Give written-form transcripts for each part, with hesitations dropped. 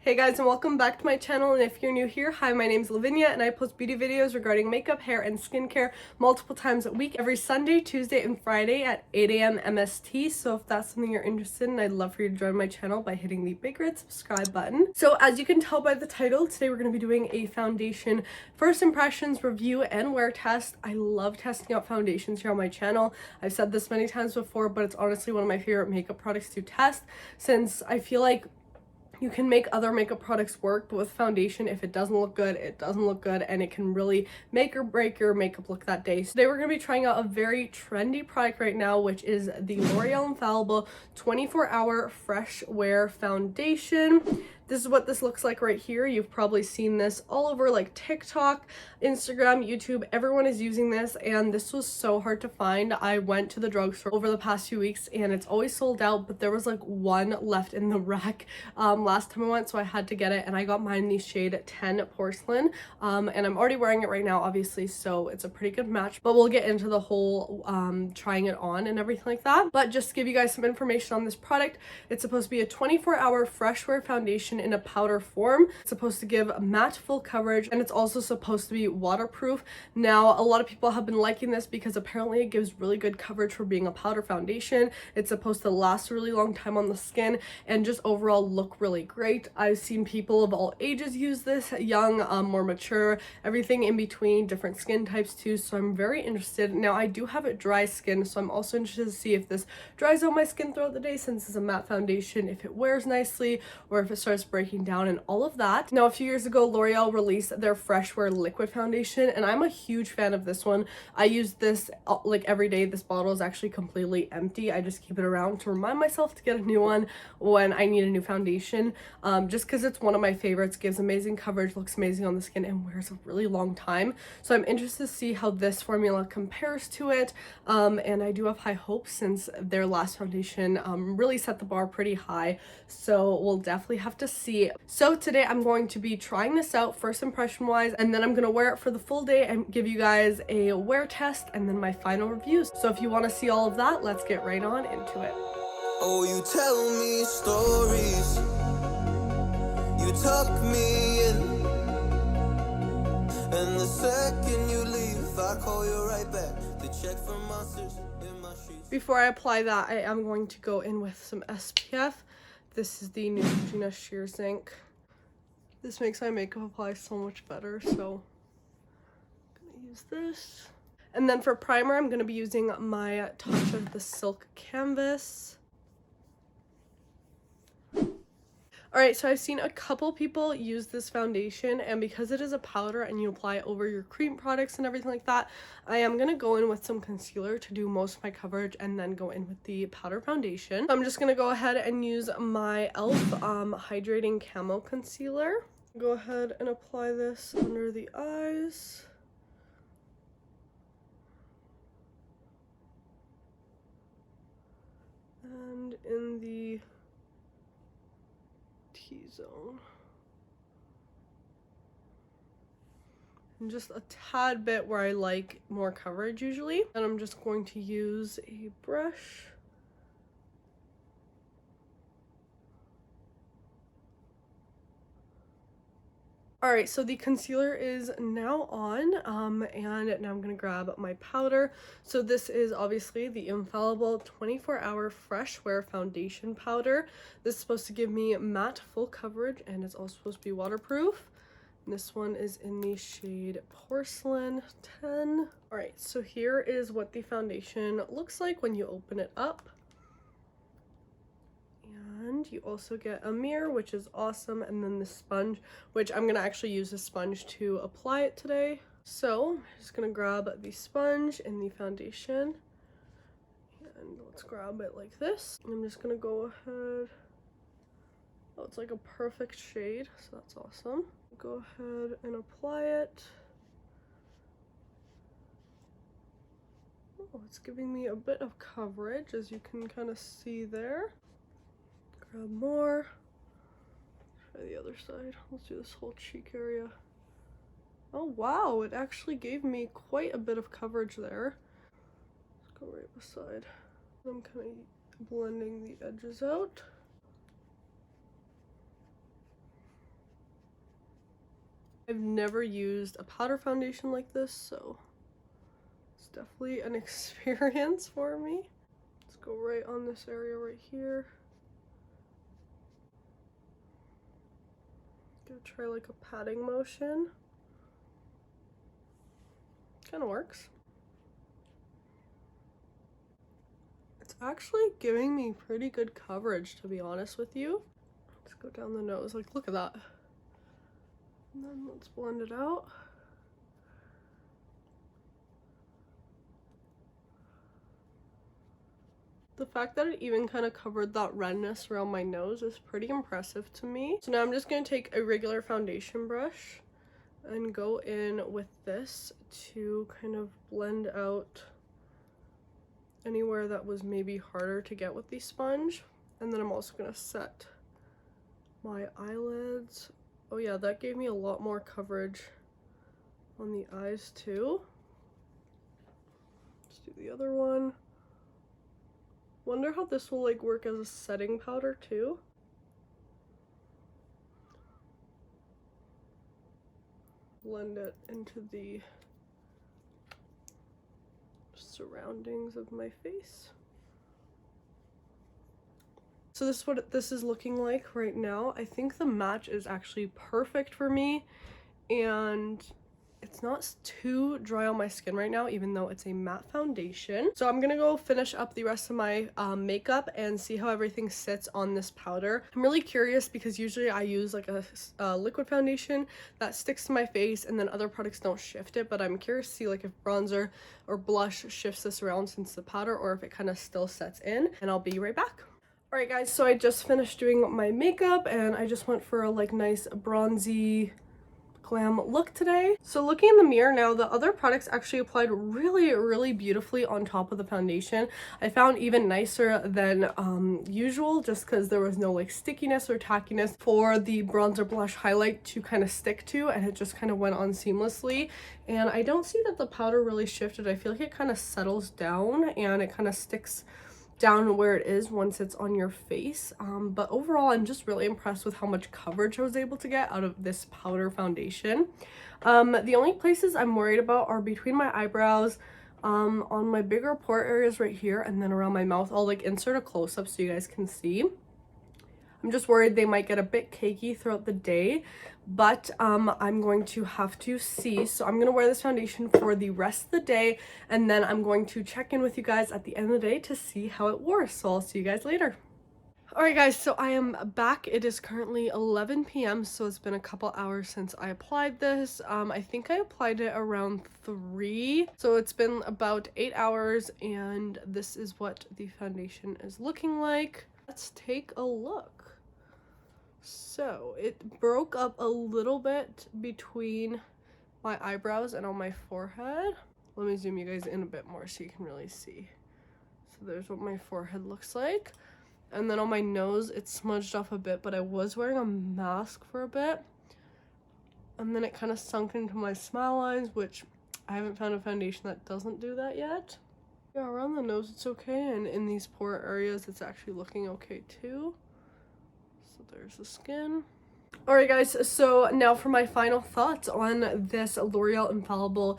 Hey guys, and welcome back to my channel. And if you're new here, hi, my name's Lavinia and I post beauty videos regarding makeup, hair, and skincare multiple times a week, every Sunday, Tuesday, and Friday at 8 a.m. MST. So if that's something you're interested in, I'd love for you to join my channel by hitting the big red subscribe button. So as you can tell by the title, today we're going to be doing a foundation first impressions review and wear test. I love testing out foundations here on my channel. I've said this many times before, but it's honestly one of my favorite makeup products to test, since I feel like you can make other makeup products work, but with foundation, if it doesn't look good, it doesn't look good, and it can really make or break your makeup look that day. So today we're going to be trying out a very trendy product right now, which is the L'Oreal Infallible 24-Hour Fresh Wear Foundation. This is what this looks like right here. You've probably seen this all over like TikTok, Instagram, YouTube. Everyone is using this, and this was so hard to find. I went to the drugstore over the past few weeks and it's always sold out, but there was like one left in the rack last time I went, so I had to get it, and I got mine in the shade 10 Porcelain, and I'm already wearing it right now, obviously, so it's a pretty good match, but we'll get into the whole trying it on and everything like that. But just to give you guys some information on this product, it's supposed to be a 24-hour fresh wear foundation in a powder form. It's supposed to give matte full coverage, and it's also supposed to be waterproof. Now, a lot of people have been liking this because apparently it gives really good coverage for being a powder foundation. It's supposed to last a really long time on the skin and just overall look really great. I've seen people of all ages use this, young, more mature, everything in between, different skin types too, so I'm very interested. Now, I do have dry skin, so I'm also interested to see if this dries out my skin throughout the day, since it's a matte foundation, if it wears nicely, or if it starts breaking down and all of that. Now, a few years ago, L'Oreal released their Fresh Wear liquid foundation, and I'm a huge fan of this one. I use this like every day. This bottle is actually completely empty. I just keep it around to remind myself to get a new one when I need a new foundation, just because it's one of my favorites. Gives amazing coverage, looks amazing on the skin, and wears a really long time. So I'm interested to see how this formula compares to it, and I do have high hopes, since their last foundation really set the bar pretty high, so we'll definitely have to see. So today I'm going to be trying this out first impression wise, and then I'm going to wear it for the full day and give you guys a wear test and then my final reviews. So if you want to see all of that, let's get right on into it. Oh, you tell me stories, you tuck me in, and the second you leave, I call you right back to check for monsters in my sheets. Before I apply that, I am going to go in with some SPF. This is the Neutrogena Sheer Zinc. This makes my makeup apply so much better, so I'm gonna use this. And then for primer, I'm gonna be using my Touch of the Silk Canvas. Alright, so I've seen a couple people use this foundation, and because it is a powder and you apply it over your cream products and everything like that, I am going to go in with some concealer to do most of my coverage and then go in with the powder foundation. I'm just going to go ahead and use my e.l.f. Hydrating Camo Concealer. Go ahead and apply this under the eyes. And in the T-zone. And just a tad bit where I like more coverage usually. And I'm just going to use a brush. Alright, so the concealer is now on, and now I'm going to grab my powder. So this is obviously the Infallible 24-Hour Fresh Wear Foundation Powder. This is supposed to give me matte full coverage, and it's also supposed to be waterproof. And this one is in the shade Porcelain 10. Alright, so here is what the foundation looks like when you open it up. And you also get a mirror, which is awesome, and then the sponge, which I'm going to actually use the sponge to apply it today. So I'm just going to grab the sponge and the foundation, and let's grab it like this. I'm just going to go ahead. Oh, it's like a perfect shade, so that's awesome. Go ahead and apply it. Oh, it's giving me a bit of coverage, as you can kind of see there. Grab more. Try the other side. Let's do this whole cheek area. Oh wow, it actually gave me quite a bit of coverage there. Let's go right beside. I'm kind of blending the edges out. I've never used a powder foundation like this, so it's definitely an experience for me. Let's go right on this area right here. Gonna try like a patting motion. Kind of works. It's actually giving me pretty good coverage, to be honest with you. Let's go down the nose. Like, look at that. And then let's blend it out. The fact that it even kind of covered that redness around my nose is pretty impressive to me. So now I'm just going to take a regular foundation brush and go in with this to kind of blend out anywhere that was maybe harder to get with the sponge. And then I'm also going to set my eyelids. Oh yeah, that gave me a lot more coverage on the eyes too. Let's do the other one. Wonder how this will like work as a setting powder too. Blend it into the surroundings of my face. So this is what this is looking like right now. I think the match is actually perfect for me, and it's not too dry on my skin right now, even though it's a matte foundation. So I'm gonna go finish up the rest of my makeup and see how everything sits on this powder. I'm really curious because usually I use like a liquid foundation that sticks to my face and then other products don't shift it, but I'm curious to see like if bronzer or blush shifts this around since the powder, or if it kind of still sets in, and I'll be right back. Alright guys, so I just finished doing my makeup and I just went for a like nice bronzy glam look today. So looking in the mirror now, the other products actually applied really beautifully on top of the foundation. I found even nicer than usual, just because there was no like stickiness or tackiness for the bronzer blush highlight to kind of stick to, and it just kind of went on seamlessly. And I don't see that the powder really shifted. I feel like it kind of settles down and it kind of sticks down where it is once it's on your face. But overall, I'm just really impressed with how much coverage I was able to get out of this powder foundation. The only places I'm worried about are between my eyebrows, on my bigger pore areas right here, and then around my mouth. I'll like insert a close-up so you guys can see. I'm just worried they might get a bit cakey throughout the day, but I'm going to have to see. So I'm going to wear this foundation for the rest of the day, and then I'm going to check in with you guys at the end of the day to see how it wore. So I'll see you guys later. Alright guys, so I am back. It is currently 11 p.m. so it's been a couple hours since I applied this. I think I applied it around 3, so it's been about 8 hours, and this is what the foundation is looking like. Let's take a look. So it broke up a little bit between my eyebrows and on my forehead. Let me zoom you guys in a bit more so you can really see. So there's what my forehead looks like. And then on my nose, it smudged off a bit, but I was wearing a mask for a bit. And then it kind of sunk into my smile lines, which I haven't found a foundation that doesn't do that yet. Yeah, around the nose it's okay, and in these pore areas it's actually looking okay too. So there's the skin. Alright guys, so now for my final thoughts on this L'Oreal Infallible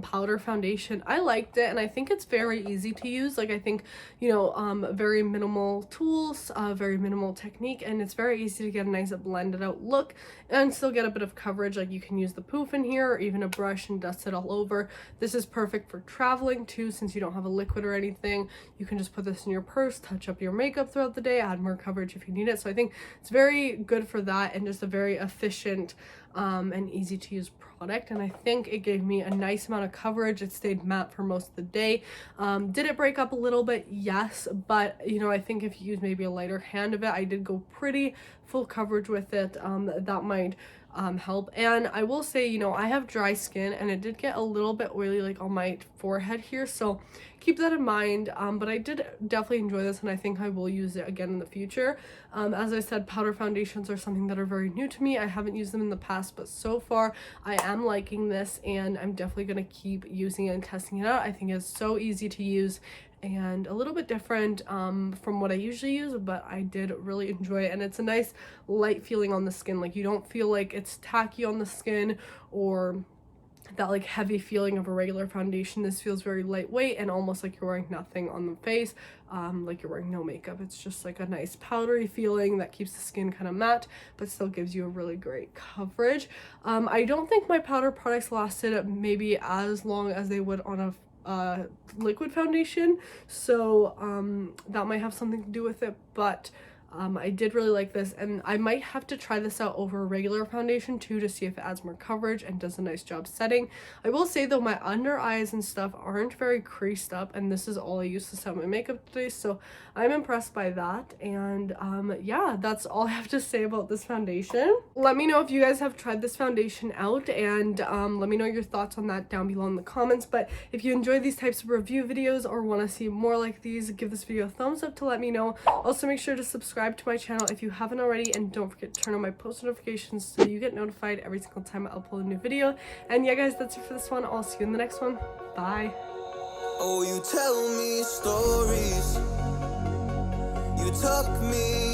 powder foundation. I liked it, and I think it's very easy to use. Like, I think, you know, very minimal tools, very minimal technique, and it's very easy to get a nice blended out look and still get a bit of coverage. Like, you can use the poof in here or even a brush and dust it all over. This is perfect for traveling too, since you don't have a liquid or anything. You can just put this in your purse, touch up your makeup throughout the day, add more coverage if you need it. So I think it's very good for that, and just a very efficient and easy to use product. And I think it gave me a nice amount of coverage. It stayed matte for most of the day. Did it break up a little bit? Yes, but you know, I think if you use maybe a lighter hand of it, I did go pretty full coverage with it. That might help. And I will say, you know, I have dry skin and it did get a little bit oily like on my forehead here, so keep that in mind. But I did definitely enjoy this, and I think I will use it again in the future. As I said, powder foundations are something that are very new to me. I haven't used them in the past, past, but so far I am liking this and I'm definitely going to keep using it and testing it out. I think it's so easy to use and a little bit different from what I usually use, but I did really enjoy it, and it's a nice light feeling on the skin. Like, you don't feel like it's tacky on the skin or that like heavy feeling of a regular foundation. This feels very lightweight and almost like you're wearing nothing on the face, like you're wearing no makeup. It's just like a nice powdery feeling that keeps the skin kind of matte but still gives you a really great coverage. I don't think my powder products lasted maybe as long as they would on a liquid foundation, so that might have something to do with it, but I did really like this, and I might have to try this out over a regular foundation too to see if it adds more coverage and does a nice job setting. I will say though, my under eyes and stuff aren't very creased up, and this is all I use to set my makeup today, so I'm impressed by that. And yeah, that's all I have to say about this foundation. Let me know if you guys have tried this foundation out, and let me know your thoughts on that down below in the comments. But if you enjoy these types of review videos or want to see more like these, give this video a thumbs up to let me know. Also, make sure to subscribe to my channel if you haven't already, and don't forget to turn on my post notifications so you get notified every single time I upload a new video. And yeah guys, that's it for this one. I'll see you in the next one. Bye. Oh, you tell me stories, you tuck me